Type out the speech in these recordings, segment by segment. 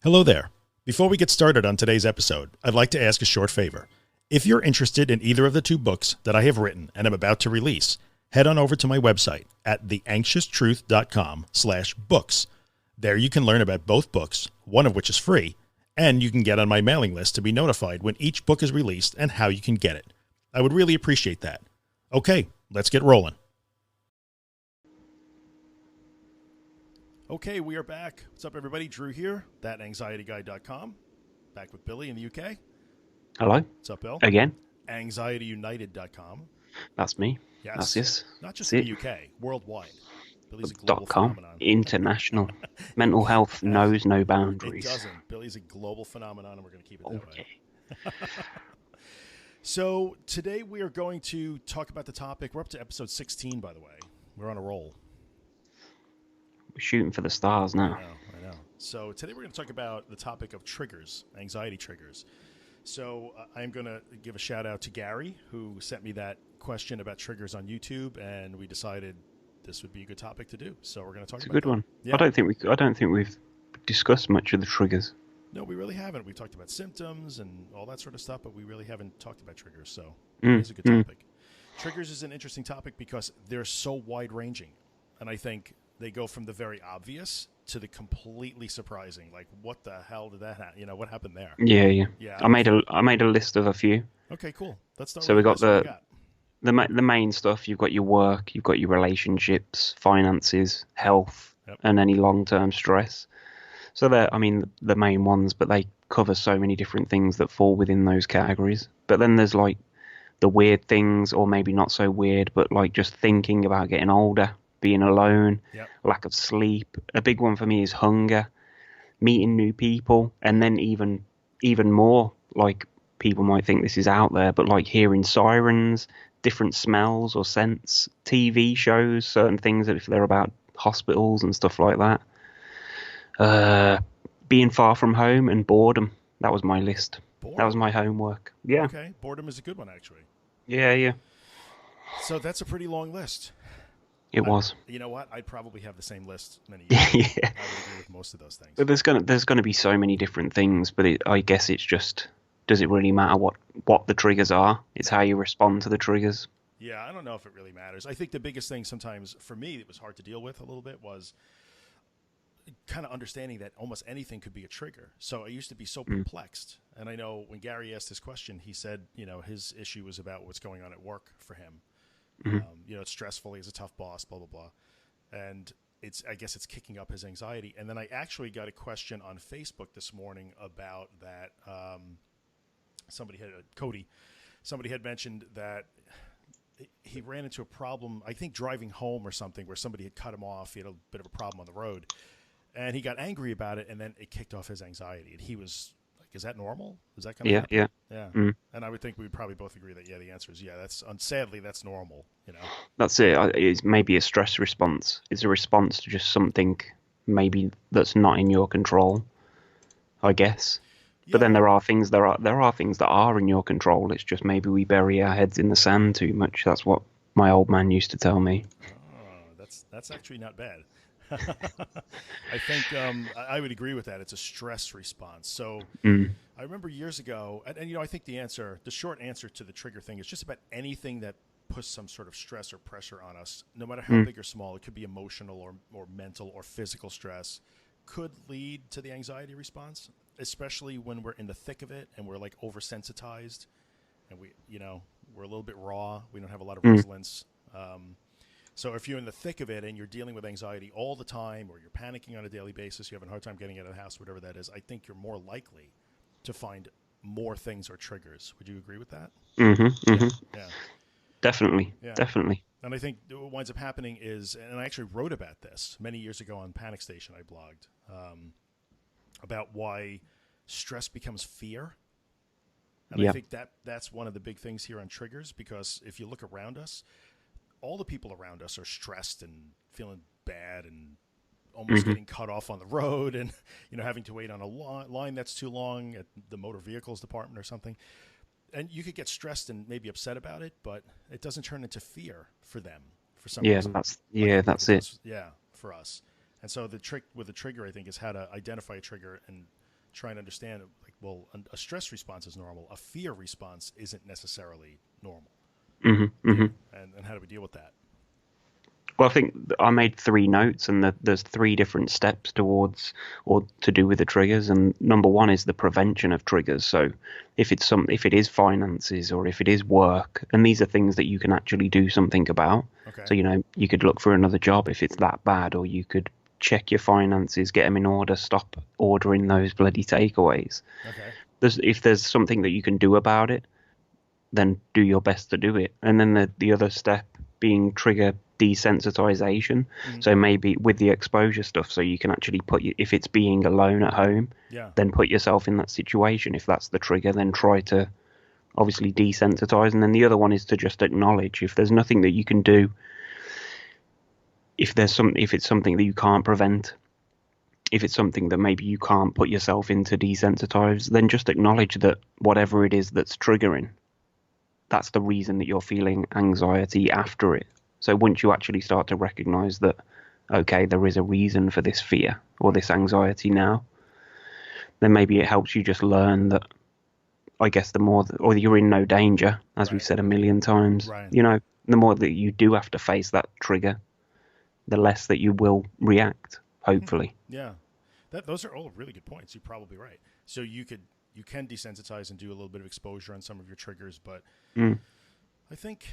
Hello there. Before we get started on today's episode, I'd like to ask a short favor. If you're interested in either of the two books that I have written and am about to release, head on over to my website at theanxioustruth.com/books. There you can learn about both books, one of which is free, and you can get on my mailing list to be notified when each book is released and how you can get it. I would really appreciate that. Okay, let's get rolling. Okay, we are back. What's up, everybody? Drew here, thatanxietyguy.com. Back with Billy in the UK. Hello. What's up, Bill? Again. Anxietyunited.com. That's me. Yes. That's this. Not just in the UK, worldwide. Billy's a global .com. phenomenon. International. Mental health knows no boundaries. It doesn't. Billy's a global phenomenon, and we're going to keep it that way. So today we are going to talk about the topic. We're up to episode 16, by the way. We're on a roll. We're shooting for the stars now. I know. So today we're going to talk about the topic of triggers, anxiety triggers. So I'm going to give a shout out to Gary, who sent me that question about triggers on YouTube, and we decided this would be a good topic to do. So we're going to talk about it. It's a good one. Yeah. I don't think we've discussed much of the triggers. No, we really haven't. We've talked about symptoms and all that sort of stuff, but we really haven't talked about triggers. So it's a good topic. Triggers is an interesting topic because they're so wide-ranging, and I think they go from the very obvious to the completely surprising. Like, what the hell did that happen? What happened there? Yeah. Yeah. I made a list of a few. Okay, cool. Let's start. So with we got the the main stuff. You've got your work, you've got your relationships, finances, health, and any long-term stress. So they're, the main ones, but they cover so many different things that fall within those categories. But then there's like the weird things, or maybe not so weird, but like just thinking about getting older, being alone, lack of sleep. A big one for me is hunger, meeting new people, and then even more, like, people might think this is out there, but like hearing sirens, different smells or scents, TV shows, certain things if they're about hospitals and stuff like that. Being far from home and boredom. That was my list. Boredom? That was my homework. Yeah. Okay, boredom is a good one, actually. Yeah. So that's a pretty long list. It was. You know what? I'd probably have the same list many years ago. Yeah. I would agree with most of those things. But there's gonna be so many different things, but I guess it's just, does it really matter what the triggers are? It's how you respond to the triggers. Yeah, I don't know if it really matters. I think the biggest thing sometimes for me that was hard to deal with a little bit was kind of understanding that almost anything could be a trigger. So I used to be so perplexed. And I know when Gary asked this question, he said, his issue was about what's going on at work for him. It's stressful. He's a tough boss, blah, blah, blah. And I guess it's kicking up his anxiety. And then I actually got a question on Facebook this morning about that. Cody had mentioned that he ran into a problem, I think driving home or something, where somebody had cut him off. He had a bit of a problem on the road. And he got angry about it, and then it kicked off his anxiety. And he was like, is that normal? Is that kind of Yeah. And I would think we'd probably both agree that, the answer is yeah. Sadly, that's normal, That's it. It's maybe a stress response. It's a response to just something maybe that's not in your control, I guess. But then there are things that are in your control. It's just maybe we bury our heads in the sand too much. That's what my old man used to tell me. Oh, that's actually not bad. I think I would agree with that. It's a stress response. So I remember years ago, and I think the short answer to the trigger thing is just about anything that puts some sort of stress or pressure on us, no matter how big or small. It could be emotional or mental or physical stress, could lead to the anxiety response, especially when we're in the thick of it and we're like oversensitized and we're a little bit raw. We don't have a lot of resilience. So if you're in the thick of it and you're dealing with anxiety all the time, or you're panicking on a daily basis, you're having a hard time getting out of the house, whatever that is, I think you're more likely to find more things or triggers. Would you agree with that? Yeah. Definitely. Yeah. Definitely. And I think what winds up happening is, and I actually wrote about this many years ago on Panic Station, I blogged, about why stress becomes fear. And I think that's one of the big things here on triggers, because if you look around us, all the people around us are stressed and feeling bad and almost getting cut off on the road and, having to wait on a line that's too long at the motor vehicles department or something. And you could get stressed and maybe upset about it, but it doesn't turn into fear for them for some reason. That's it. Yeah, for us. And so the trick with the trigger, I think, is how to identify a trigger and trying to understand, like, well, a stress response is normal. A fear response isn't necessarily normal. And how do we deal with that? Well, I think I made 3 notes, and there's 3 different steps towards or to do with the triggers. And number one is the prevention of triggers. So if if it is finances or if it is work, and these are things that you can actually do something about. Okay. So you could look for another job if it's that bad, or you could check your finances, get them in order, stop ordering those bloody takeaways. Okay. If there's something that you can do about it, then do your best to do it. And then the other step being trigger desensitization. So maybe with the exposure stuff, so you can actually if it's being alone at home, then put yourself in that situation. If that's the trigger, then try to obviously desensitize. And then the other one is to just acknowledge if there's nothing that you can do, if it's something that you can't prevent, if it's something that maybe you can't put yourself into desensitize, then just acknowledge that whatever it is that's triggering, that's the reason that you're feeling anxiety after it. So once you actually start to recognize that, okay, there is a reason for this fear or this anxiety now, then maybe it helps you just learn that, I guess, or you're in no danger, as we've said a million times. Right. The more that you do have to face that trigger, the less that you will react, hopefully. Yeah. Those are all really good points. You're probably right. So you can desensitize and do a little bit of exposure on some of your triggers, but I think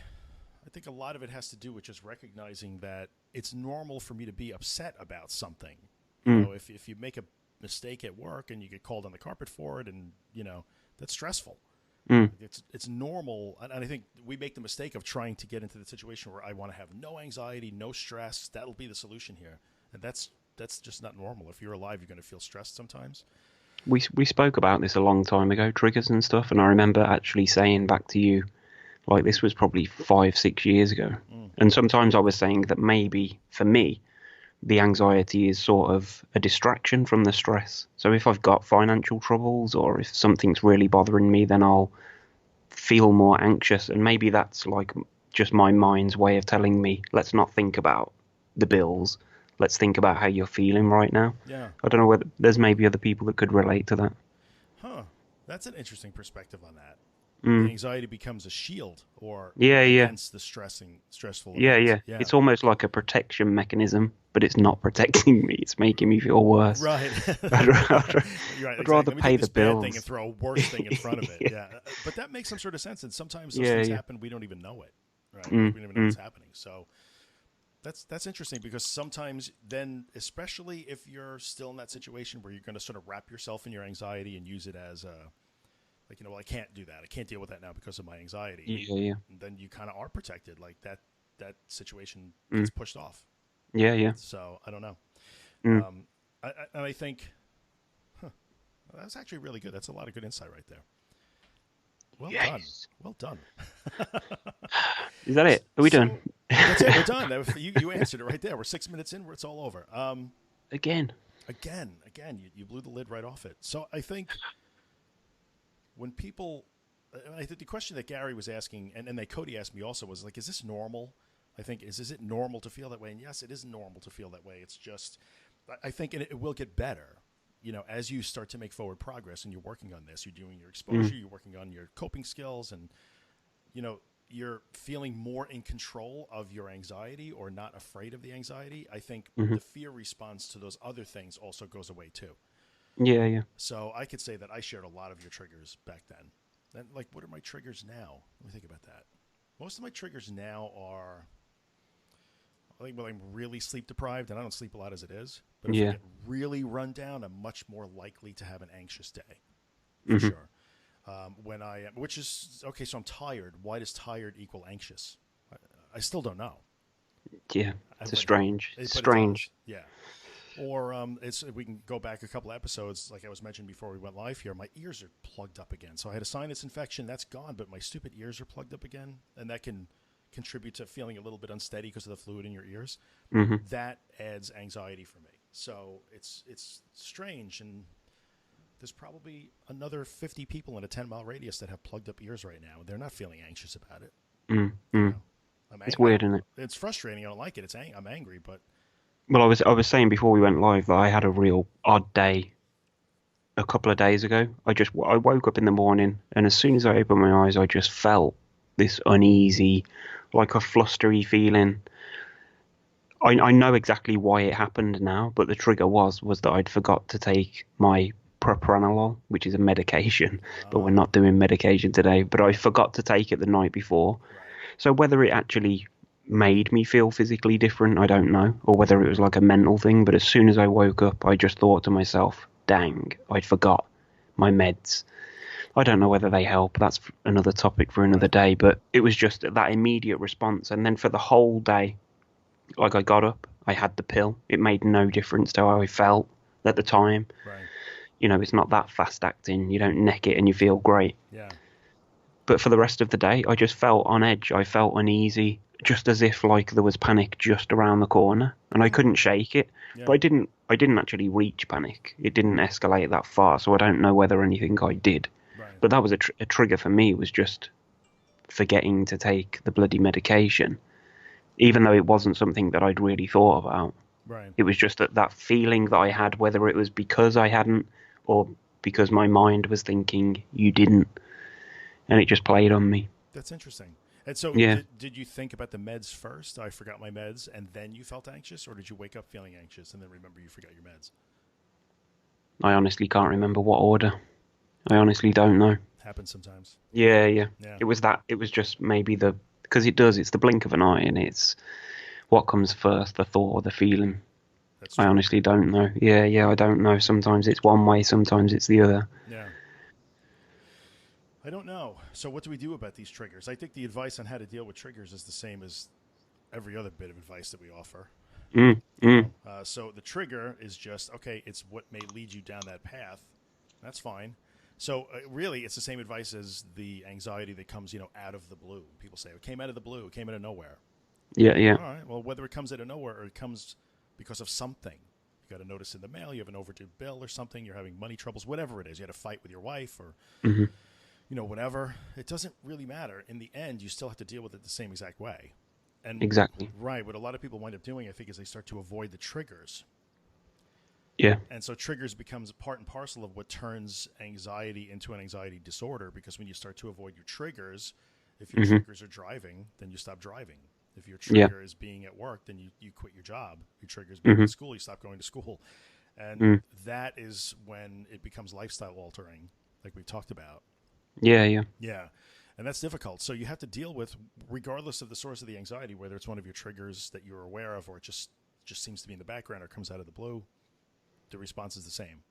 a lot of it has to do with just recognizing that it's normal for me to be upset about something. If you make a mistake at work and you get called on the carpet for it, and that's stressful. It's normal, and I think we make the mistake of trying to get into the situation where I want to have no anxiety, no stress. That'll be the solution here, and that's just not normal. If you're alive, you're going to feel stressed sometimes. We spoke about this a long time ago, triggers and stuff, and I remember actually saying back to you, like, this was probably 5-6 years ago. And sometimes I was saying that maybe for me, the anxiety is sort of a distraction from the stress. So if I've got financial troubles or if something's really bothering me, then I'll feel more anxious. And maybe that's like just my mind's way of telling me, let's not think about the bills. Let's think about how you're feeling right now. Yeah. I don't know whether there's maybe other people that could relate to that. Huh. That's an interesting perspective on that. The anxiety becomes a shield or against the stressful events. Yeah. It's almost like a protection mechanism, but it's not protecting me. It's making me feel worse. Right. I'd rather pay the bills. Thing and throw a worse thing in front of it. Yeah. But that makes some sort of sense. And sometimes those things happen, we don't even know it. Right. We don't even know what's happening. So that's interesting, because sometimes then, especially if you're still in that situation where you're going to sort of wrap yourself in your anxiety and use it as a, like, well, I can't do that. I can't deal with that now because of my anxiety. Yeah. And then you kind of are protected. Like that situation gets pushed off. Yeah. So I don't know. I think that's actually really good. That's a lot of good insight right there. Well done. Is that it? Are we done? That's it. We're done. You answered it right there. We're 6 minutes in. It's all over. Again. You blew the lid right off it. So I think when people, I think the question that Gary was asking, and that Cody asked me also, was like, is this normal? I think, is it normal to feel that way? And yes, it is normal to feel that way. It's just, I think it will get better, as you start to make forward progress and you're working on this. You're doing your exposure, you're working on your coping skills, and, you're feeling more in control of your anxiety or not afraid of the anxiety. I think the fear response to those other things also goes away too. Yeah. So I could say that I shared a lot of your triggers back then. And like, what are my triggers now? Let me think about that. Most of my triggers now are, I think, when I'm really sleep deprived, and I don't sleep a lot as it is, but if I get really run down, I'm much more likely to have an anxious day, for sure. When I am, which is, okay, so I'm tired. Why does tired equal anxious? I still don't know. Yeah, it's strange. Yeah. Or we can go back a couple episodes, like I was mentioned before we went live here. My ears are plugged up again. So I had a sinus infection. That's gone, but my stupid ears are plugged up again. And that can contribute to feeling a little bit unsteady because of the fluid in your ears. That adds anxiety for me. So it's strange. And there's probably another 50 people in a 10-mile radius that have plugged up ears right now. They're not feeling anxious about it. It's weird, isn't it? It's frustrating. I don't like it. I'm angry, but... Well, I was saying before we went live that I had a real odd day a couple of days ago. I woke up in the morning, and as soon as I opened my eyes, I just felt this uneasy, like a flustery feeling. I know exactly why it happened now, but the trigger was that I'd forgot to take my propranolol, which is a medication, but we're not doing medication today. But I forgot to take it the night before. Right. So whether it actually made me feel physically different, I don't know, or whether it was like a mental thing. But as soon as I woke up, I just thought to myself, dang, I'd forgot my meds. I don't know whether they help. That's another topic for another day. But it was just that immediate response. And then for the whole day, like I got up, I had the pill. It made no difference to how I felt at the time. Right. You know, it's not that fast acting. You don't neck it and you feel great. Yeah. But for the rest of the day, I just felt on edge. I felt uneasy, just as if like there was panic just around the corner, and I couldn't shake it. Yeah. But I didn't actually reach panic. It didn't escalate that far, so I don't know whether anything I did. Right. But that was a trigger for me. Was just forgetting to take the bloody medication, even though it wasn't something that I'd really thought about. Right. It was just that feeling that I had, whether it was because I hadn't or because my mind was thinking you didn't, and it just played on me. That's interesting. And so, Yeah. did you think about the meds first? I forgot my meds, and then you felt anxious, or did you wake up feeling anxious and then remember you forgot your meds? I honestly can't remember what order. I honestly don't know. Happens sometimes. Yeah, yeah. Yeah. It was that. It was just maybe because it does. It's the blink of an eye, and it's what comes first, the thought or the feeling. That's I true. honestly don't know. Yeah, yeah. I don't know. Sometimes it's one way. Sometimes it's the other. Yeah. I don't know. So, what do we do about these triggers? I think the advice on how to deal with triggers is the same as every other bit of advice that we offer. Mm. So, the trigger is just, okay, it's what may lead you down that path. That's fine. So, really, it's the same advice as the anxiety that comes, out of the blue. People say, it came out of the blue, it came out of nowhere. Yeah, yeah. All right. Well, whether it comes out of nowhere or it comes because of something, you got a notice in the mail, you have an overdue bill or something, you're having money troubles, whatever it is, you had a fight with your wife or Hmm. whatever. It doesn't really matter. In the end, you still have to deal with it the same exact way. And Exactly. right, what a lot of people wind up doing, I think, is they start to avoid the triggers. Yeah. And so triggers becomes part and parcel of what turns anxiety into an anxiety disorder, because when you start to avoid your triggers, if your Hmm. triggers are driving, then you stop driving. If your Yeah. trigger is being at work, then you quit your job. Your trigger is being Hmm. at school, you stop going to school. And Mm. that is when it becomes lifestyle altering, like we talked about. Yeah, yeah. Yeah. And that's difficult. So you have to deal with, regardless of the source of the anxiety, whether it's one of your triggers that you're aware of or it just seems to be in the background or comes out of the blue, the response is the same.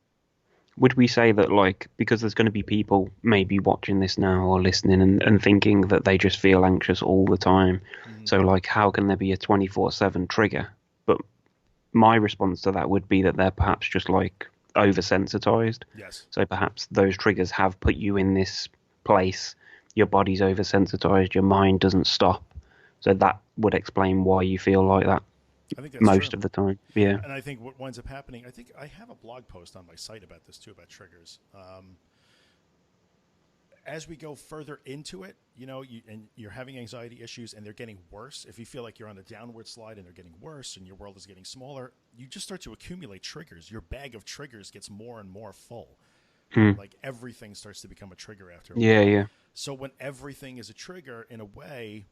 Would we say that, like, because there's going to be people maybe watching this now or listening and thinking that they just feel anxious all the time? Mm-hmm. So, like, how can there be a 24/7 trigger? But my response to that would be that they're perhaps just, like, oversensitized. Yes. So perhaps those triggers have put you in this place. Your body's oversensitized, your mind doesn't stop. So that would explain why you feel like that I think that's most true. of the time. Yeah. And I think what winds up happening, I think I have a blog post on my site about this too, about triggers. As we go further into it, and you're having anxiety issues and they're getting worse, if you feel like you're on the downward slide and they're getting worse and your world is getting smaller, you just start to accumulate triggers. Your bag of triggers gets more and more full. Like everything starts to become a trigger after a while. Yeah, yeah. So when everything is a trigger, in a way,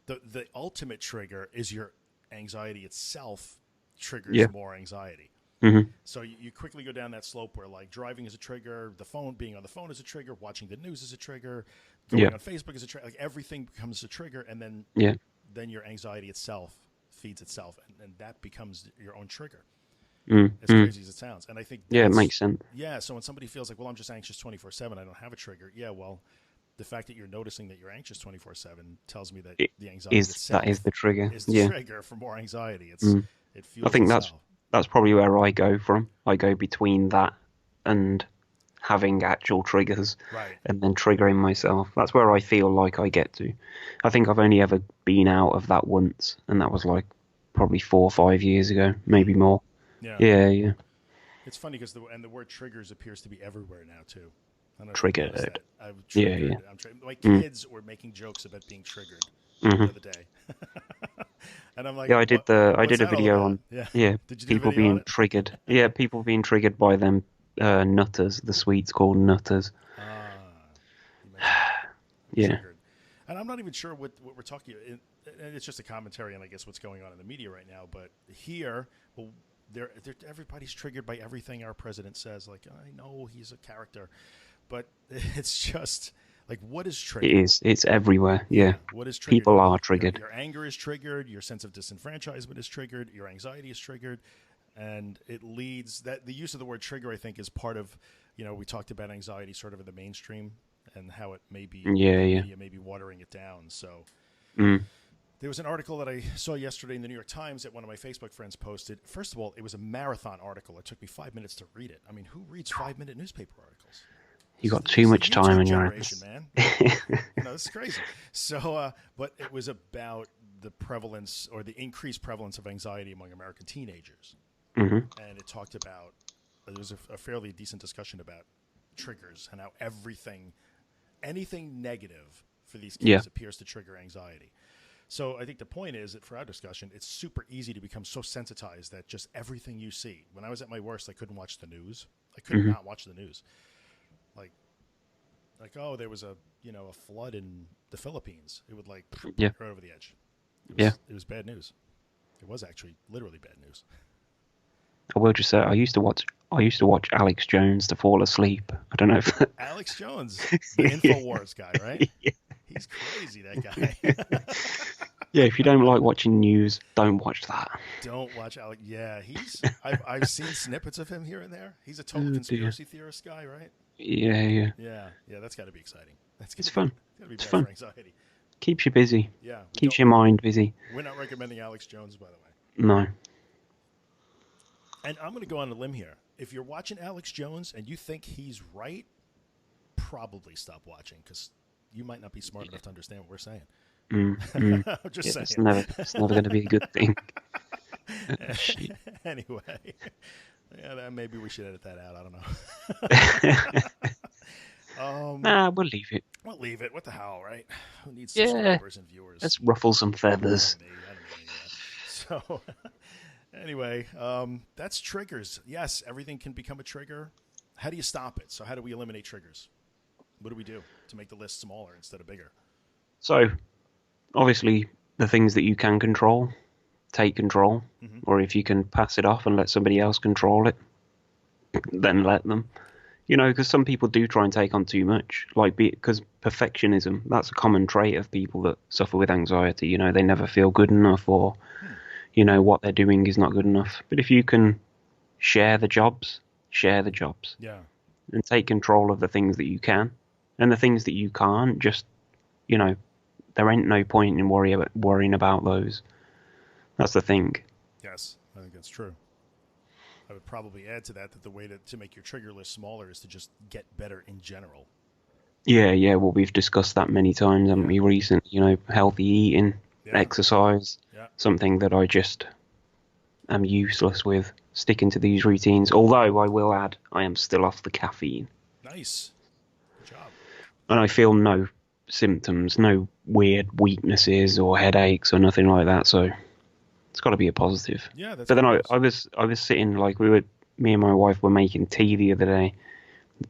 the ultimate trigger is your anxiety itself triggers Yeah. more anxiety. Hmm. So you quickly go down that slope where, like, driving is a trigger, being on the phone is a trigger, watching the news is a trigger, going Yeah. on Facebook is a trigger. Like everything becomes a trigger, and then Yeah. your anxiety itself feeds itself, and that becomes your own trigger. Mm. As crazy as it sounds, and I think Yeah, it that's- makes sense. Yeah, so when somebody feels like, well, I'm just anxious 24/7, I don't have a trigger. Yeah, well, the fact that you're noticing that you're anxious 24/7 tells me that It the anxiety itself that is the trigger. is the Yeah. trigger for more anxiety. It fuels I think itself. that's probably where I go from. I go between that and having actual triggers Right. and then triggering myself. That's where I feel like I get to. I think I've only ever been out of that once, and that was like probably 4 or 5 years ago, maybe more. Yeah. Yeah, yeah. It's funny because the word triggers appears to be everywhere now too. I don't know if you Triggered. noticed that. I'm Yeah, triggered. yeah. My kids were making jokes about being triggered the Hmm. other day, and I'm like, Yeah, I did What's a that all video about?" on Yeah. yeah Did you do a people video on being it? triggered. Yeah, people being triggered by them Nutters. The sweet's called Nutters. You mentioned that. I'm Yeah. triggered. And I'm not even sure what we're talking about. And it's just a commentary on, I guess, what's going on in the media right now. But here, well, everybody's triggered by everything our president says. Like, I know he's a character, but it's just like, what is It triggered? is. It's everywhere. Yeah, Yeah. what is triggered? People are triggered. Your anger is triggered. Your sense of disenfranchisement is triggered. Your anxiety is triggered, and it leads that the use of the word trigger, I think, is part of. We talked about anxiety sort of in the mainstream and how it may be Yeah, the yeah. media may be watering it down. So Mm. there was an article that I saw yesterday in the New York Times that one of my Facebook friends posted. First of all, it was a marathon article. It took me 5 minutes to read it. I mean, who reads 5-minute newspaper articles? You got This too is the much time YouTube on your generation, hands. man. This is crazy. So, but it was about the prevalence or the increased prevalence of anxiety among American teenagers, Hmm. and it talked about. There was a fairly decent discussion about triggers and how anything negative for these kids Yeah. appears to trigger anxiety. So I think the point is that for our discussion, it's super easy to become so sensitized that just everything you see. When I was at my worst, I couldn't watch the news. I could Hmm. not watch the news. Like, oh, there was a flood in the Philippines. It would Yeah. right over the edge. Yeah. It was bad news. It was actually literally bad news. I will just say I used to watch Alex Jones to fall asleep. I don't know if Alex Jones, the Infowars guy, right? He's crazy, that guy. Yeah, if you don't like watching news, don't watch that. Don't watch Alex. Yeah, I've seen snippets of him here and there. He's a total Oh, dear. conspiracy theorist guy, right? Yeah, yeah. Yeah, that's got to be exciting. It's fun. Got to be It's bad fun. for anxiety. Keeps you busy. Yeah, Keeps your mind busy. we're not recommending Alex Jones, by the way. No. And I'm going to go on a limb here. If you're watching Alex Jones and you think he's right, probably stop watching because you might not be smart enough to understand what we're saying. I'm just Yeah, saying. it's never going to be a good thing. Shit. Anyway, maybe we should edit that out. I don't know. Nah, we'll leave it. We'll leave it. What the hell, right? Who needs Yeah. subscribers and viewers? Let's ruffle some feathers. I don't need that. So, anyway, that's triggers. Yes, everything can become a trigger. How do you stop it? So, how do we eliminate triggers? What do we do to make the list smaller instead of bigger? So, obviously, the things that you can control, take control. Mhm. Or if you can pass it off and let somebody else control it, then let them. Because some people do try and take on too much. Because perfectionism, that's a common trait of people that suffer with anxiety. They never feel good enough or, what they're doing is not good enough. But if you can share the jobs Yeah. and take control of the things that you can and the things that you can't, just, there ain't no point in worrying about those. That's the thing. Yes, I think that's true. I would probably add to that the way to make your trigger list smaller is to just get better in general. Yeah. Well, we've discussed that many times, haven't we, recently? Healthy eating, exercise, something that I just am useless with, sticking to these routines. Although I will add, I am still off the caffeine. Nice. Good job. And I feel no symptoms, no weird weaknesses or headaches or nothing like that. So it's got to be a positive. Yeah, that's. But then good I was sitting me and my wife were making tea the other day,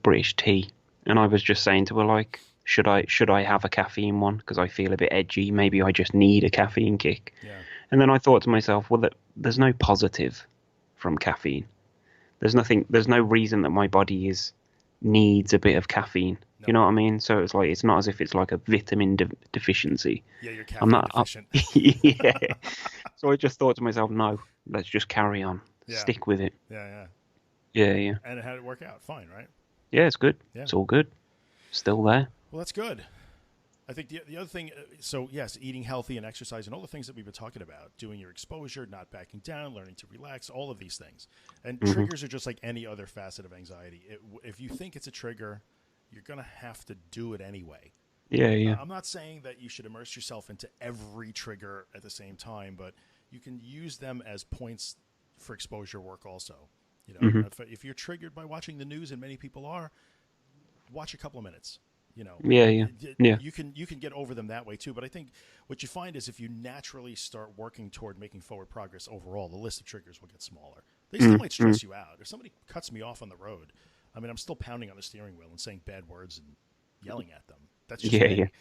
British tea, and I was just saying to her should I have a caffeine one because I feel a bit edgy? Maybe I just need a caffeine kick. Yeah. And then I thought to myself, well, there's no positive from caffeine. There's no reason that my body needs a bit of caffeine. No. You know what I mean? So it's not as if it's like a vitamin deficiency. Yeah, you're caffeine deficient. Yeah. So I just thought to myself, no, let's just carry on. Yeah. Stick with it. Yeah. Yeah. And how did it work out? Fine, right? Yeah, it's good. Yeah. It's all good. Still there. Well, that's good. I think the other thing, so yes, eating healthy and exercise and all the things that we've been talking about, doing your exposure, not backing down, learning to relax, all of these things. And triggers are just like any other facet of anxiety. If you think it's a trigger, you're going to have to do it anyway. Yeah. I'm not saying that you should immerse yourself into every trigger at the same time, but you can use them as points for exposure work also. If you're triggered by watching the news, and many people are, watch a couple of minutes. Yeah. You can get over them that way too. But I think what you find is if you naturally start working toward making forward progress overall, the list of triggers will get smaller. They still might stress you out. If somebody cuts me off on the road, I mean, I'm still pounding on the steering wheel and saying bad words and yelling at them. That's just Yeah, yeah, me.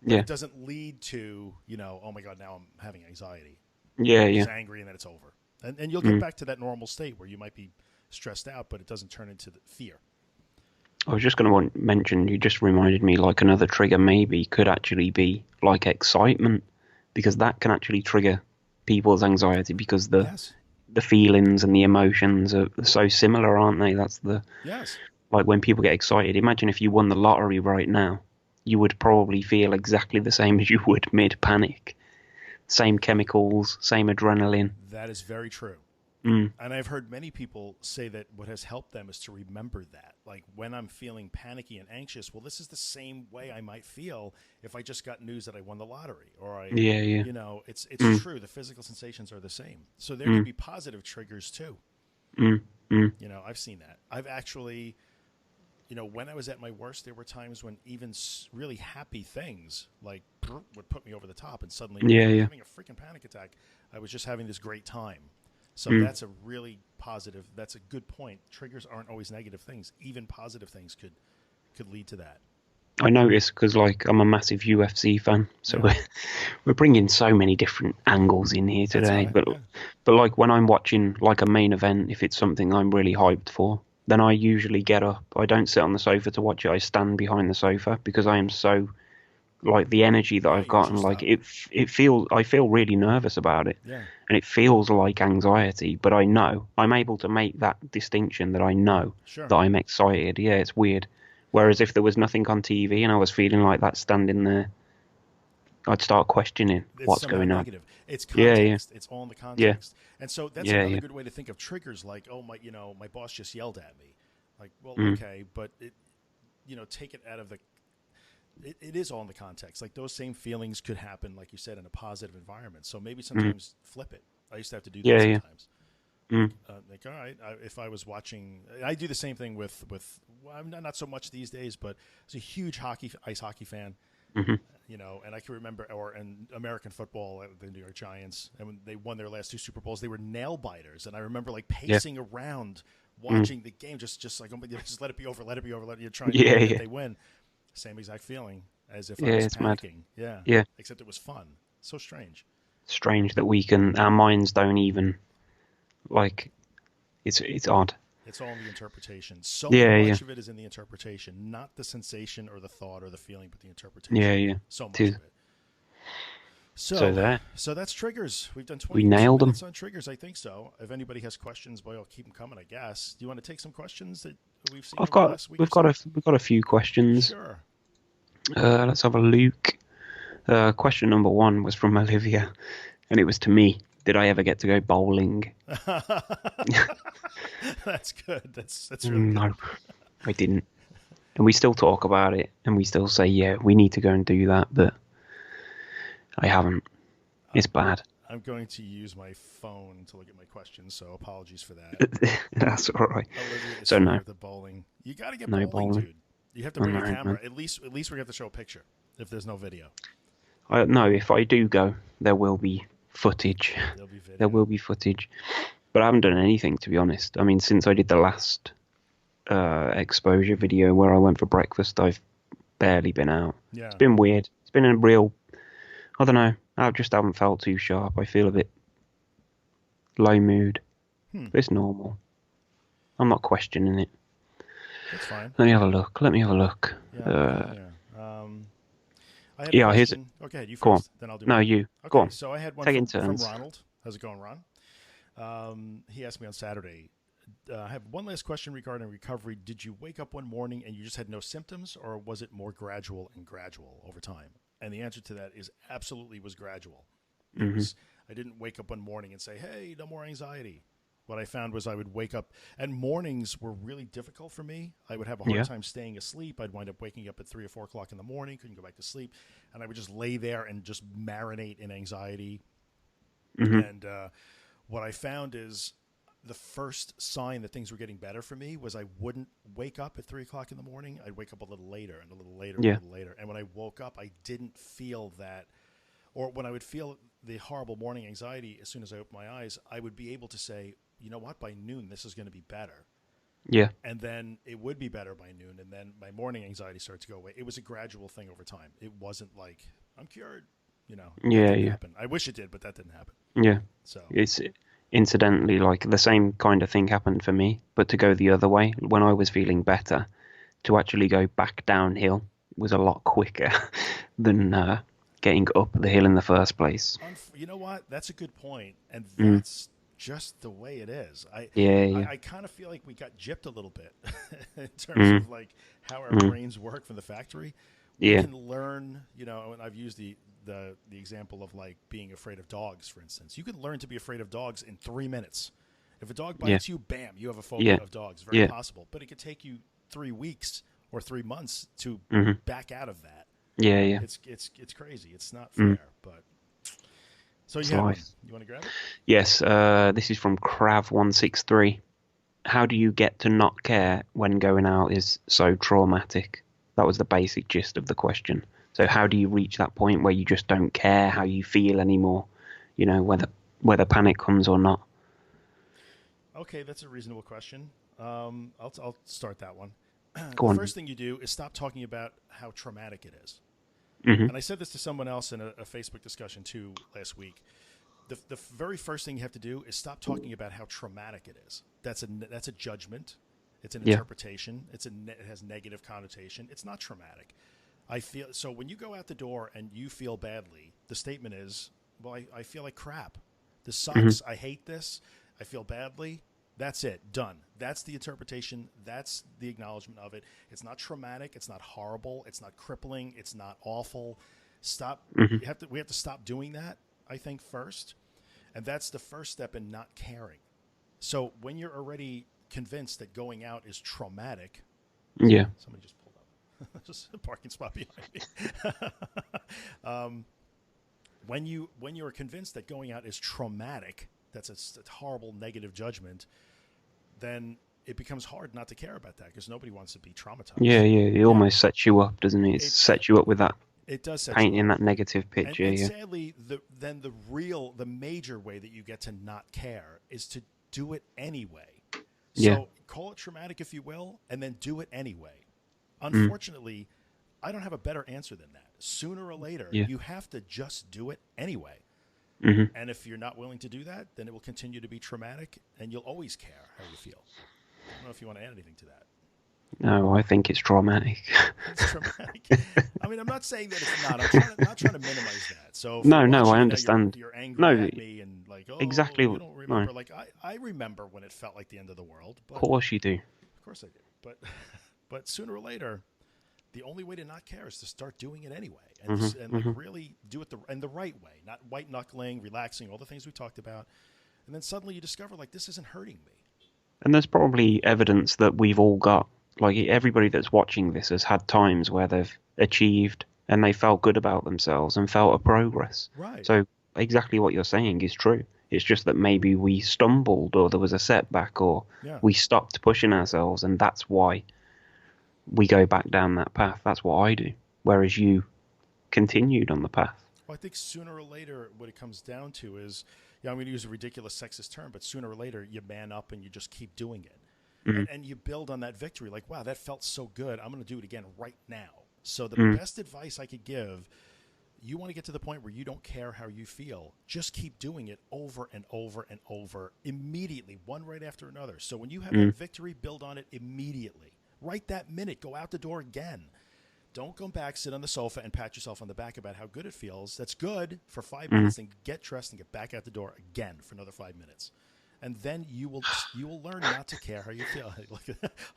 But yeah, it doesn't lead to, oh my God, now I'm having anxiety. yeah, I'm yeah. just angry and then it's over. And you'll get Mm. back to that normal state where you might be stressed out, but it doesn't turn into the fear. I was just going to mention, you just reminded me, like another trigger maybe could actually be like excitement, because that can actually trigger people's anxiety because Yes. the feelings and the emotions are so similar, aren't they? That's the Yes. like when people get excited. Imagine if you won the lottery right now, you would probably feel exactly the same as you would mid panic. Same chemicals, same adrenaline. That is very true. Mm, And I've heard many people say that what has helped them is to remember that. Like when I'm feeling panicky and anxious, well, this is the same way I might feel if I just got news that I won the lottery or yeah, yeah. it's Mm, true. The physical sensations are the same. So there could mm, be positive triggers too. mm, mm, I've seen that. I've actually, when I was at my worst, there were times when even really happy things like would put me over the top and suddenly I yeah, wasn't yeah. having a freaking panic attack. I was just having this great time. So Mm. that's a really positive. That's a good point. Triggers aren't always negative things. Even positive things could lead to that. I notice because like I'm a massive UFC fan, so Yeah, we're bringing so many different angles in here that's all today. right. Yeah. But like when I'm watching like a main event, if it's something I'm really hyped for, then I usually get up. I don't sit on the sofa to watch it. I stand behind the sofa because I am so like the energy that Yeah, I've you're got and juiced like up. it feels I feel really nervous about it, Yeah, and it feels like anxiety. But I know I'm able to make that distinction that I know sure. that I'm excited. Yeah, it's weird. Whereas if there was nothing on TV and I was feeling like that standing there, I'd start questioning It's what's somehow going on. negative. It's Yeah, yeah, context. It's all in the yeah, context. And so that's yeah, another yeah. good way to think of triggers like, oh my boss just yelled at me. Like, well, Mm, okay, but take it out of the it is all in the context. Like those same feelings could happen, like you said, in a positive environment. So maybe mm, sometimes flip it. I used to have to do that yeah, yeah. sometimes. Mm, All right, if I was watching, I do the same thing with. Well, I'm not so much these days, but I was a huge ice hockey fan. hmm And I can remember, in American football, the New York Giants, and when they won their last two Super Bowls, they were nail biters, and I remember like Yeah. pacing around Mm, watching the game, just like just let it be over, let it be over, you're trying, yeah, hoping that yeah, they win. Same exact feeling as if I yeah. was It's mad. panicking. Yeah, Yeah, except it was fun. So strange. strange that we can. Our minds don't even like. It's odd. It's all in the interpretation. So Yeah, yeah, much of it is in the interpretation, not the sensation or the thought or the feeling, but the yeah, interpretation. yeah. So much Tis. of it. So So, there, so that's triggers. We've done we 22 nailed them. minutes on triggers. I think so. If anybody has questions, boy, I'll keep them coming. I guess. Do you want to take some questions that we've seen I've over the got last week or we've got so? a few questions. Sure. Let's have a look. Question number one was from Olivia, and it was to me. Did I ever get to go bowling? That's good. That's really good. No, I didn't. And we still talk about it, and we still say, yeah, we need to go and do that, but I haven't. It's bad. I'm going to use my phone to look at my questions, so apologies for that. That's all right. Olivia is So fear no, of the bowling. You got to get no bowling, bowling. dude. You have to I bring a know, camera. man. At least we have to show a picture if there's no video. No, if I do go, there will be footage. There'll be There video. will be footage. But I haven't done anything, to be honest. I mean, since I did the last exposure video where I went for breakfast, I've barely been out. It's Yeah. been weird. It's been a real, I don't know. I just haven't felt too sharp. I feel a bit low mood. Hmm. But it's normal. I'm not questioning it. That's fine. Let me have a look. Let me have a look. Yeah. Uh, Yeah. I had a yeah, here's. question. Okay, you Go on. first. Then I'll do No, mine. you. Go Okay. on. So I had one Take it in from turns. Ronald. How's it going, Ron? He asked me on Saturday. I have one last question regarding recovery. Did you wake up one morning and you just had no symptoms, or was it more gradual and gradual over time? And the answer to that is absolutely was gradual. It hmm was. I didn't wake up one morning and say, "Hey, no more anxiety." What I found was I would wake up, and mornings were really difficult for me. I would have a hard Yeah. time staying asleep. I'd wind up waking up at 3 or 4 o'clock in the morning, couldn't go back to sleep, and I would just lay there and just marinate in anxiety. hmm And what I found is the first sign that things were getting better for me was I wouldn't wake up at 3 o'clock in the morning. I'd wake up a little later and a little later and a Yeah. little later. And when I woke up, I didn't feel that, or when I would feel the horrible morning anxiety as soon as I opened my eyes, I would be able to say, you know what, by noon, this is going to be better. Yeah. And then it would be better by noon, and then my morning anxiety started to go away. It was a gradual thing over time. It wasn't like I'm cured, that Yeah, didn't yeah, happen. I wish it did, but that didn't happen. yeah. So It's incidentally like the same kind of thing happened for me, but to go the other way, when I was feeling better, to actually go back downhill was a lot quicker than getting up the hill in the first place. you know what? That's a good point, and Mm. that's just the way it is. Yeah, yeah. I kind of feel like we got gypped a little bit in terms Mm. of like how our Mm. brains work from the factory. We Yeah, can learn, and I've used the example of like being afraid of dogs, for instance. You can learn to be afraid of dogs in 3 minutes. If a dog yeah, bites you, bam, you have a phobia yeah, of dogs. Very yeah. possible, but it could take you 3 weeks or 3 months to Hmm. back out of that. Yeah, yeah. It's crazy. It's not Mm. fair, but so you It's had one. life. You want to grab it? Yes, this is from Crav163. How do you get to not care when going out is so traumatic? That was the basic gist of the question. So how do you reach that point where you just don't care how you feel anymore? Whether panic comes or not. Okay, that's a reasonable question. I'll start that one. Go The on. first thing you do is stop talking about how traumatic it is. Hmm. And I said this to someone else in a Facebook discussion too last week. The very first thing you have to do is stop talking about how traumatic it is. That's a judgment. It's an Yeah. interpretation. It has negative connotation. It's not traumatic. I feel so when you go out the door and you feel badly. The statement is, "Well, I feel like crap. This Hmm. sucks. I hate this. I feel badly." That's it. Done. That's the interpretation. That's the acknowledgement of it. It's not traumatic. It's not horrible. It's not crippling. It's not awful. Stop. Hmm. We have to stop doing that, I think, first. And that's the first step in not caring. So when you're already convinced that going out is traumatic, Yeah. somebody just pulled up. Just a parking spot behind me. When you're convinced that going out is traumatic, that's a horrible negative judgment, then it becomes hard not to care about that because nobody wants to be Yeah, traumatized. yeah. It Yeah, almost sets you up, doesn't it? It it sets you up with that it does set you painting up. that negative And, picture. and Yeah. sadly, the major way that you get to not care is to do it anyway. Yeah. So call it traumatic if you will, and then do it anyway. Mm. Unfortunately, I don't have a better answer than that. Sooner or later, Yeah. you have to just do it anyway. Hmm. And if you're not willing to do that, then it will continue to be traumatic, and you'll always care how you feel. I don't know if you want to add anything to that. No, I think it's traumatic. It's traumatic. I mean, I'm not saying that it's not. Not trying to minimize that. So if you're No, no, watching I and now understand. you're angry No, at me and like, oh, exactly. you don't No, remember. Like I remember when it felt like the end of the world, of but course you do. of course I do. But but sooner or later, the only way to not care is to start doing it anyway, Hmm. and like Hmm. really do it the right way, not white knuckling, relaxing, all the things we talked about, and then suddenly you discover like this isn't hurting me. And there's probably evidence that we've all got. Like everybody that's watching this has had times where they've achieved and they felt good about themselves and felt a progress. Right. So exactly what you're saying is true. It's just that maybe we stumbled or there was a setback or Yeah. we stopped pushing ourselves and that's why we go back down that path. That's what I do. Whereas you continued on the path. Well, I think sooner or later, what it comes down to is, yeah, I'm going to use a ridiculous sexist term, but sooner or later, you man up and you just keep doing it. Mm. And you build on that victory. Like, wow, that felt so good. I'm going to do it again right now. So the Mm. best advice I could give, you want to get to the point where you don't care how you feel. Just keep doing it over and over and over immediately, one right after another. So when you have that victory, build on it immediately. Right that minute, go out the door again. Don't come back, sit on the sofa, and pat yourself on the back about how good it feels. That's good for 5 minutes, and get dressed and get back out the door again for another 5 minutes. And then you will learn not to care how you feel.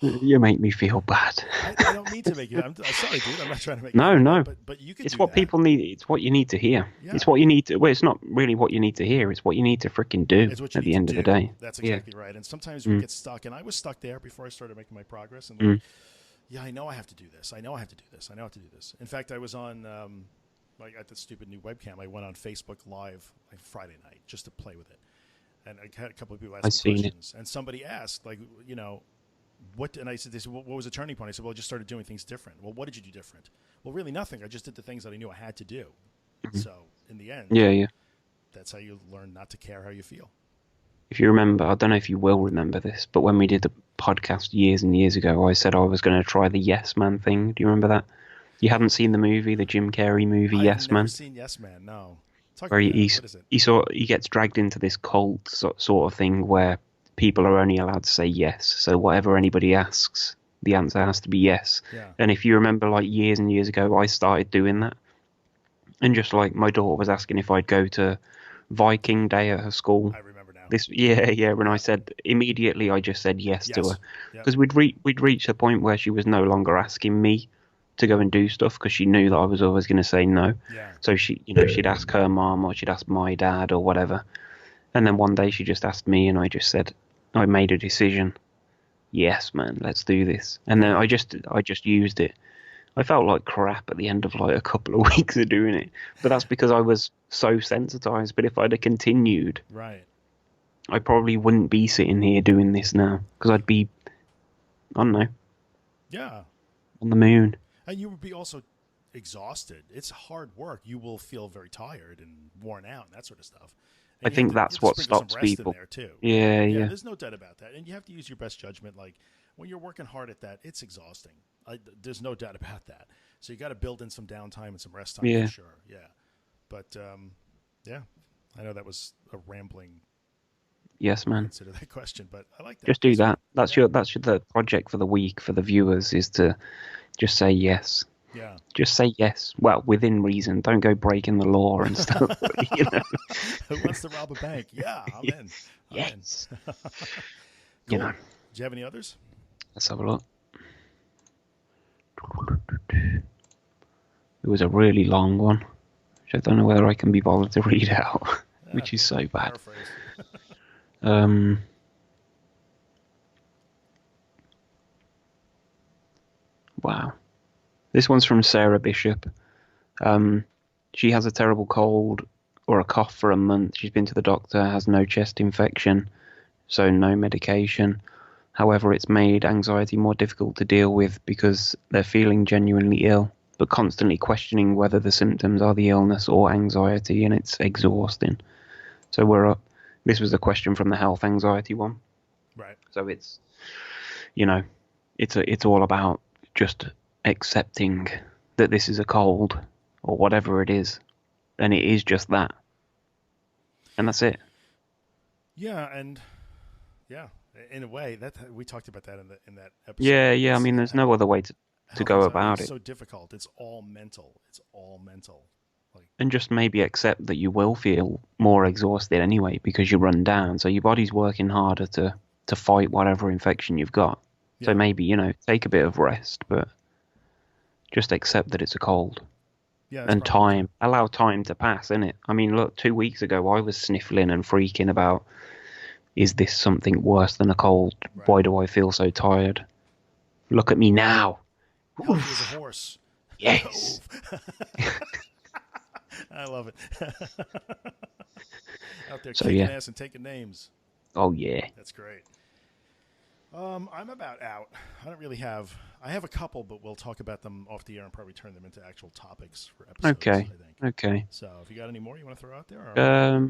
You make me feel bad. I don't mean to make you. I'm sorry, dude. I'm not trying to make No, you feel no. bad, but you could It's do what that. people need. It's what you need to hear. Yeah. It's what you need to. Well, it's not really what you need to hear. It's what you need to freaking do It's what you at need the to end do. of the day. That's Yeah. exactly right. And sometimes we get stuck, and I was stuck there before I started making my progress. And like, yeah, I know I have to do this. I know I have to do this. I know I have to do this. In fact, I was on like at the stupid new webcam. I went on Facebook Live like Friday night just to play with it, and I had a couple of people ask me questions. And somebody asked, like, what? And I said, what was the turning point? I said, well, I just started doing things different. Well, what did you do different? Well, really nothing. I just did the things that I knew I had to do. So in the end, Yeah, yeah. that's how you learn not to care how you feel. if you remember, I don't know if you will remember this, but when we did the podcast years and years ago, I said I was going to try the Yes Man thing. Do you remember that? You haven't seen the movie, the Jim Carrey movie, I've Yes never Man, seen Yes Man. No, talk where about that. What is it? he gets dragged into this cult sort of thing where people are only allowed to say yes. So whatever anybody asks, the answer has to be yes. Yeah. And if you remember, like years and years ago, I started doing that, and just like my daughter was asking if I'd go to Viking Day at her school. I remember now. Yeah, when I Yeah. said immediately, I just said yes to her Yes. Yep. because we'd reached a point where she was no longer asking me to go and do stuff because she knew that I was always going to say no. Yeah. So she'd ask her mom or she'd ask my dad or whatever, and then one day she just asked me, and I just said, I made a decision. Yes, man, let's do this. And then I just used it. I felt like crap at the end of like a couple of weeks of doing it, but that's because I was so sensitized. But if I'd have continued, Right. I probably wouldn't be sitting here doing this now because I'd be, I don't know, Yeah. on the moon. And you would be also exhausted. It's hard work. You will feel very tired and worn out and that sort of stuff. I And think you have that's to what sprinkle some stops rest in people. there too. Yeah, Yeah, yeah, there's no doubt about that. And you have to use your best judgment. Like when you're working hard at that, it's exhausting. There's no doubt about that. So you got to build in some downtime and some rest time yeah. for sure. Yeah. But yeah, I know that was a rambling Yes, man. answer to that question, but I like that. Just do That's that. good. Yeah. That's the project for the week for the viewers is to just say yes. Yeah. Just say yes. Well, within reason. Don't go breaking the law and stuff. You know. Who wants to rob a bank? Yeah, I'm in. I'm in. Yes. You Cool. know. Do you have any others? Let's have a look. It was a really long one, which I don't know whether I can be bothered to read out, which is so bad. Paraphrase. Um. Wow. This one's from Sarah Bishop. She has a terrible cold or a cough for a month. She's been to the doctor, has no chest infection, so no medication. However, it's made anxiety more difficult to deal with because they're feeling genuinely ill, but constantly questioning whether the symptoms are the illness or anxiety, and it's exhausting. So we're up. This was a question from the health anxiety one. Right. So it's, you know, it's all about just accepting that this is a cold or whatever it is, and it is just that, and that's it. Yeah, and yeah, in a way that we talked about that in that episode. Yeah. I It's- mean, there's no other way to health go anxiety about is it, so difficult. It's all mental. It's all mental. Like and just maybe accept that you will feel more exhausted anyway because you run down, so your body's working harder to fight whatever infection you've got. So yeah, maybe take a bit of rest, but just accept that it's a cold. yeah, that's And probably allow time to pass, innit? I mean, look, 2 weeks ago I was sniffling and freaking about, is this something worse than a cold? right. Why do I feel so tired? Look at me now. Healthy as a horse. Yes. I love it. Out there So, kicking yeah. ass and taking names. Oh, yeah. That's great. I'm about out. I don't really have. I have a couple, but we'll talk about them off the air and probably turn them into actual topics for episodes. Okay. I think. Okay. So, if you got any more you want to throw out there? Or?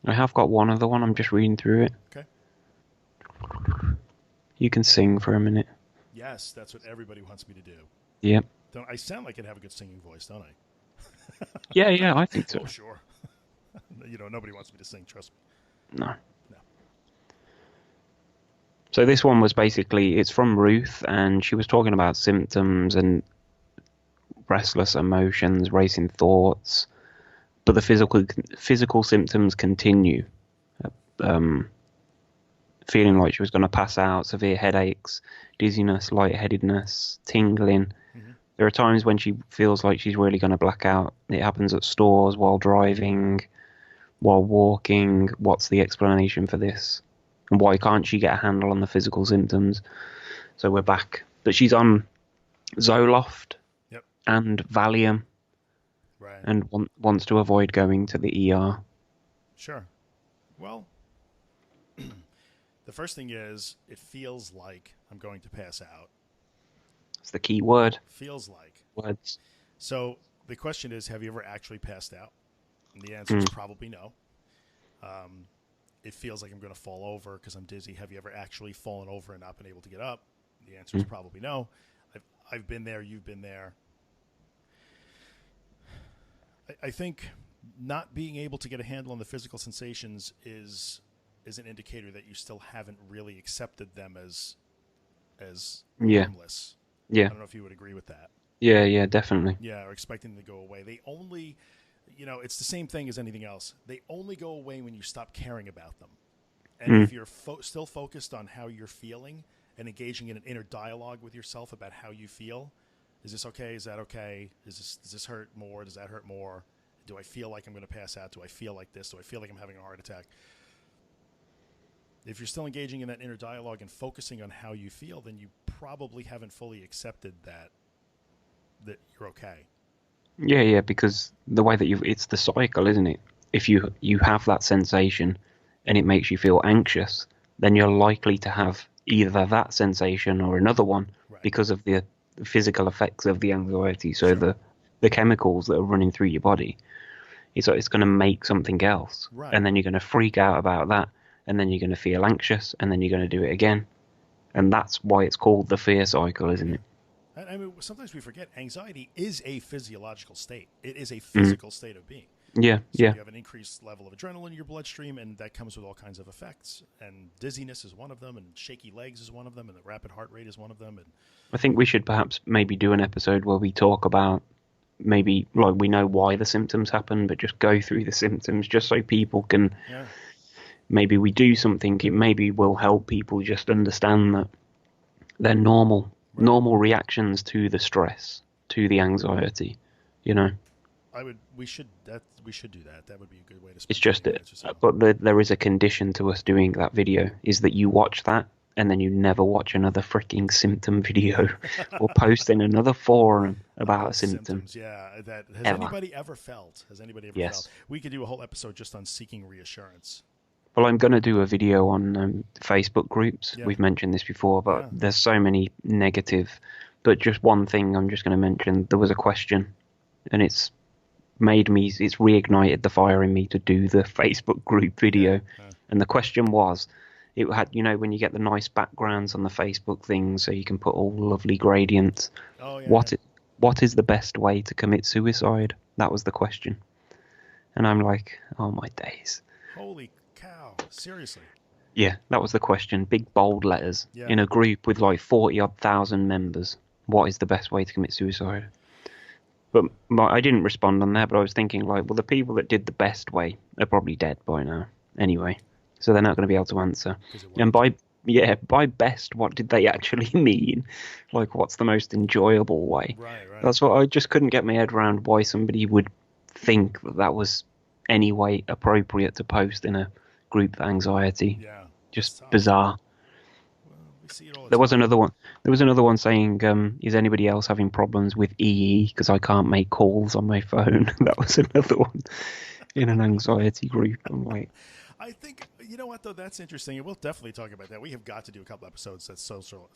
I have got one other one. I'm just reading through it. Okay. You can sing for a minute. Yes, that's what everybody wants me to do. Yep. Don't I sound like I have a good singing voice, don't I? Yeah, I think so. Oh, sure. Nobody wants me to sing. Trust me. No. No. So this one was basically, it's from Ruth, and she was talking about symptoms and restless emotions, racing thoughts, but the physical symptoms continue. Feeling like she was going to pass out, severe headaches, dizziness, lightheadedness, tingling. Mm-hmm. There are times when she feels like she's really going to black out. It happens at stores, while driving, while walking. What's the explanation for this? And why can't she get a handle on the physical symptoms? So we're back. But she's on Zoloft Yep. and Valium Right. and wants to avoid going to the ER. Sure. Well, the first thing is it feels like I'm going to pass out. That's the key word. Feels like. Words. So the question is, have you ever actually passed out? And the answer is probably no. It feels like I'm going to fall over because I'm dizzy. Have you ever actually fallen over and not been able to get up? The answer is probably no. I've been there. You've been there. I think not being able to get a handle on the physical sensations is an indicator that you still haven't really accepted them as harmless. Yeah. I don't know if you would agree with that. Yeah, definitely. Yeah, or expecting them to go away. They only, it's the same thing as anything else. They only go away when you stop caring about them. And if you're still focused on how you're feeling and engaging in an inner dialogue with yourself about how you feel, is this okay? Is that okay? Does this hurt more? Does that hurt more? Do I feel like I'm going to pass out? Do I feel like this? Do I feel like I'm having a heart attack? If you're still engaging in that inner dialogue and focusing on how you feel, then you probably haven't fully accepted that you're okay. Yeah, because the way that it's the cycle, isn't it? If you have that sensation and it makes you feel anxious, then you're likely to have either that sensation or another one because of the physical effects of the anxiety. So the chemicals that are running through your body, it's going to make something else. And then you're going to freak out about that, and then you're going to feel anxious, and then you're going to do it again. And that's why it's called the fear cycle, isn't it? I mean, sometimes we forget anxiety is a physiological state. It is a physical state of being. Yeah. You have an increased level of adrenaline in your bloodstream, and that comes with all kinds of effects. And dizziness is one of them, and shaky legs is one of them, and the rapid heart rate is one of them. And I think we should perhaps maybe do an episode where we talk about maybe, like, we know why the symptoms happen, but just go through the symptoms just so people can maybe we do something. It maybe will help people just understand that they're normal reactions to the stress, to the anxiety, we should do that. That would be a good way to. It's just but there is a condition to us doing that video, is that you watch that and then you never watch another freaking symptom video or post in another forum about a symptom. Symptoms, yeah. Has anybody ever felt? Yes. We could do a whole episode just on seeking reassurance. Well, I'm going to do a video on Facebook groups. Yeah. We've mentioned this before, but there's so many negative. But just one thing I'm just going to mention. There was a question, and it's reignited the fire in me to do the Facebook group video. And the question was, it had, when you get the nice backgrounds on the Facebook thing, so you can put all lovely gradients. What is the best way to commit suicide? That was the question. And I'm like, oh my days. Holy cow. Seriously? Yeah, that was the question. Big bold letters in a group with like 40,000 members. What is the best way to commit suicide? But I didn't respond on that, but I was thinking, like, well, the people that did the best way are probably dead by now anyway, so they're not going to be able to answer. And by best, what did they actually mean? Like, what's the most enjoyable way? Right. That's what I just couldn't get my head around, why somebody would think that was any way appropriate to post in a group of anxiety. Yeah. Just bizarre. We see it all the There was time. another one saying, is anybody else having problems with EE because I can't make calls on my phone? That was another one in an anxiety group. I'm like, I think, you know what, though, that's interesting. And we'll definitely talk about that. We have got to do a couple episodes that's social,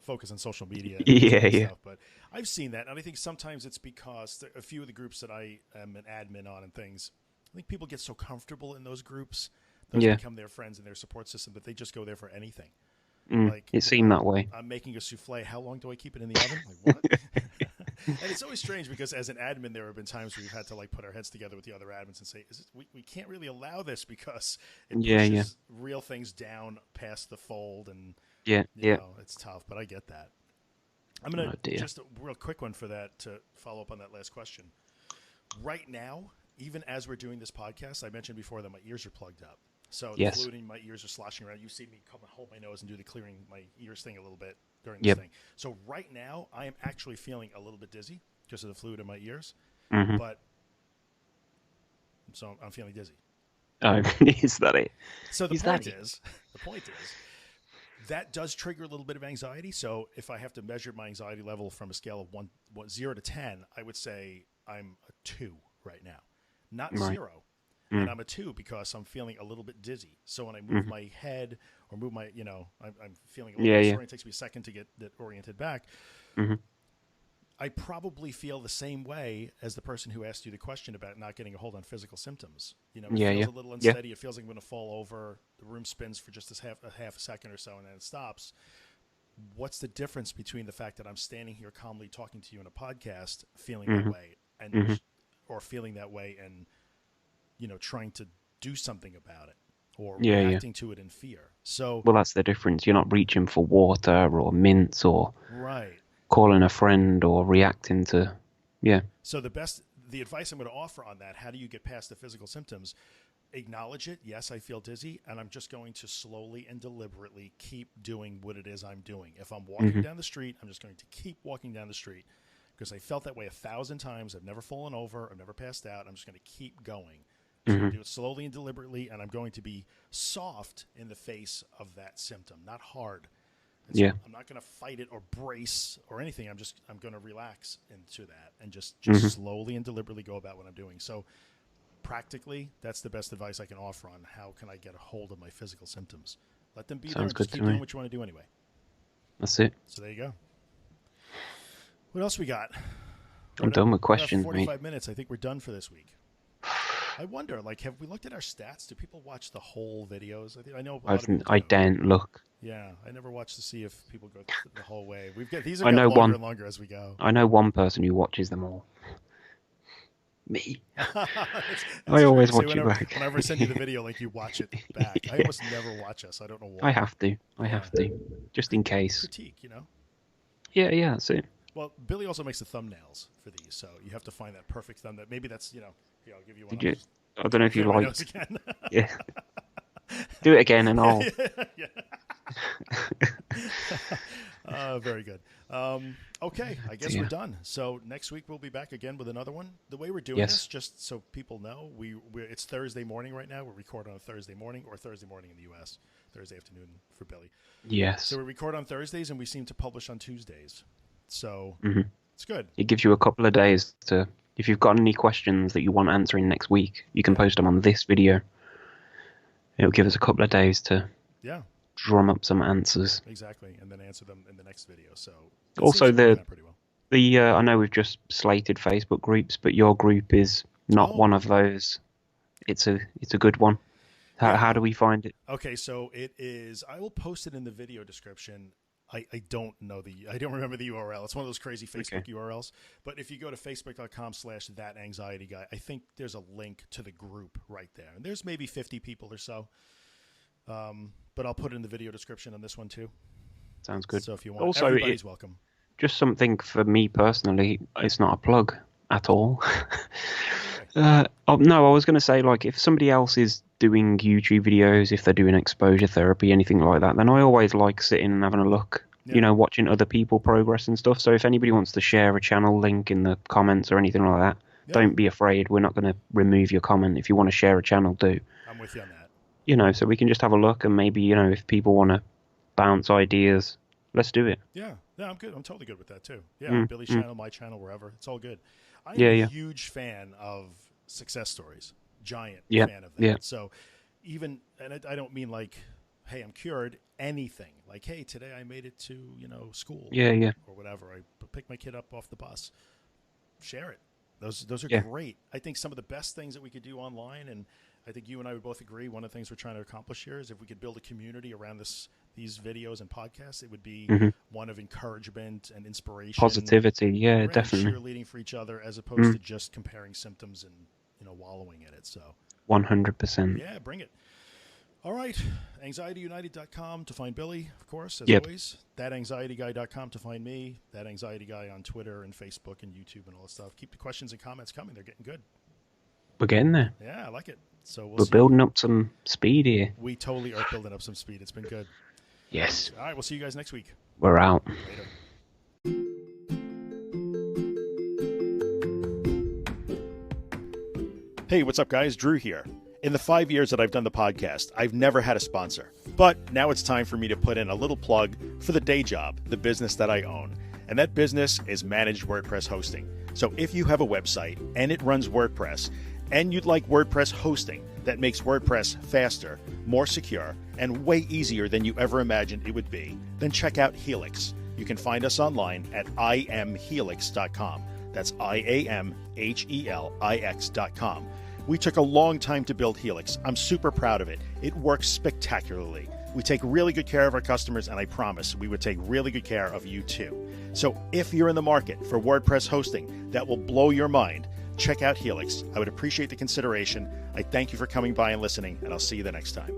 focus on social media. And stuff. But I've seen that, and I think sometimes it's because a few of the groups that I am an admin on and things, I think people get so comfortable in those groups. Those become their friends and their support system, that they just go there for anything. Like, it seemed that way. I'm making a souffle. How long do I keep it in the oven? Like, what? And it's always strange because as an admin, there have been times where we've had to like put our heads together with the other admins and say, we can't really allow this because it pushes real things down past the fold, and you know, it's tough. But I get that. I'm gonna just a real quick one for that to follow up on that last question. Right now, even as we're doing this podcast, I mentioned before that my ears are plugged up. So the fluid in my ears are sloshing around. You see me come and hold my nose and do the clearing my ears thing a little bit during this thing. So right now, I am actually feeling a little bit dizzy because of the fluid in my ears. But so I'm feeling dizzy. Oh, is that it? So the point is, that does trigger a little bit of anxiety. So if I have to measure my anxiety level from a scale of 0 to 10, I would say I'm a 2 right now, not 0. And I'm a 2 because I'm feeling a little bit dizzy. So when I move my head or move my, I'm feeling a little bit disoriented. It takes me a second to get that oriented back. I probably feel the same way as the person who asked you the question about not getting a hold on physical symptoms. You know, it feels a little unsteady. It feels like I'm going to fall over. The room spins for just a half a second or so, and then it stops. What's the difference between the fact that I'm standing here calmly talking to you in a podcast, feeling that way, and or feeling that way, and you know, trying to do something about it, or reacting to it in fear? So, well, that's the difference. You're not reaching for water or mints or calling a friend or reacting to, So the advice I'm going to offer on that, how do you get past the physical symptoms? Acknowledge it. Yes, I feel dizzy, and I'm just going to slowly and deliberately keep doing what it is I'm doing. If I'm walking down the street, I'm just going to keep walking down the street because I felt that way 1,000 times. I've never fallen over. I've never passed out. I'm just going to keep going. So I'm going to do it slowly and deliberately, and I'm going to be soft in the face of that symptom, not hard. So I'm not going to fight it or brace or anything. I'm going to relax into that and just slowly and deliberately go about what I'm doing. So practically, that's the best advice I can offer on how can I get a hold of my physical symptoms. Let them be there and just keep doing what you want to do anyway. That's it. So there you go. What else we got? I'm done with questions, 45 minutes. I think we're done for this week. I wonder, like, have we looked at our stats? Do people watch the whole videos? I know I daren't look. Yeah, I never watch to see if people go the whole way. These are getting longer and longer as we go. I know one person who watches them all. Me. that's I always watch it back. Whenever I send you the video, like, you watch it back. I almost never watch us. I don't know why. I have to, just in case. Critique, you know. Yeah, that's it. Well, Billy also makes the thumbnails for these, so you have to find that perfect thumbnail. Maybe that's, you know. Here, I'll give you one. I don't know if you like. Yeah. Do it again, and I'll. Very good. Okay, I guess we're done. So next week we'll be back again with another one. The way we're doing this, just so people know, it's Thursday morning right now. We record on a Thursday morning, or Thursday morning in the U.S., Thursday afternoon for Billy. Yes. So we record on Thursdays, and we seem to publish on Tuesdays. So it's good. It gives you a couple of days to. If you've got any questions that you want answering next week, you can post them on this video. It'll give us a couple of days to drum up some answers. Exactly, and then answer them in the next video. So also I know we've just slated Facebook groups, but your group is not one of those. It's a good one. How do we find it? Okay, so it is. I will post it in the video description. I don't remember the URL. It's one of those crazy Facebook URLs. But if you go to facebook.com/thatanxietyguy, I think there's a link to the group right there. And there's maybe 50 people or so. But I'll put it in the video description on this one too. Sounds good. So if you want, everybody's welcome. Just something for me personally. It's not a plug at all. No, I was going to say, like, if somebody else is doing YouTube videos, if they're doing exposure therapy, anything like that, then I always like sitting and having a look, watching other people progress and stuff. So if anybody wants to share a channel link in the comments or anything like that, don't be afraid. We're not going to remove your comment. If you want to share a channel, do. I'm with you on that. So we can just have a look, and maybe, if people want to bounce ideas, let's do it. Yeah, I'm good. I'm totally good with that too. Yeah, Billy's channel, my channel, wherever. It's all good. I'm a huge fan of success stories. Giant fan of that. Yeah. So even, and I don't mean like, hey, I'm cured, anything. Like, hey, today I made it to, school. Yeah. Or whatever. I picked my kid up off the bus. Share it. Those are great. I think some of the best things that we could do online, and I think you and I would both agree, one of the things we're trying to accomplish here is if we could build a community around these videos and podcasts, it would be one of encouragement and inspiration. Positivity, definitely. Cheerleading for each other as opposed to just comparing symptoms and, wallowing in it. So 100%. Yeah, bring it. All right. AnxietyUnited.com to find Billy, of course, as always. ThatAnxietyGuy.com to find me. That Anxiety Guy on Twitter and Facebook and YouTube and all that stuff. Keep the questions and comments coming. They're getting good. We're getting there. Yeah, I like it. So we're building up some speed here. We totally are building up some speed. It's been good. Yes. All right. We'll see you guys next week. We're out. Later. Hey, what's up, guys? Drew here. In the 5 years that I've done the podcast, I've never had a sponsor. But now it's time for me to put in a little plug for the day job, the business that I own. And that business is Managed WordPress Hosting. So if you have a website and it runs WordPress, and you'd like WordPress hosting that makes WordPress faster, more secure, and way easier than you ever imagined it would be, then check out Helix. You can find us online at iamhelix.com. That's IAMHELIX.com. We took a long time to build Helix. I'm super proud of it. It works spectacularly. We take really good care of our customers, and I promise we would take really good care of you too. So if you're in the market for WordPress hosting that will blow your mind, check out Helix. I would appreciate the consideration. I thank you for coming by and listening, and I'll see you the next time.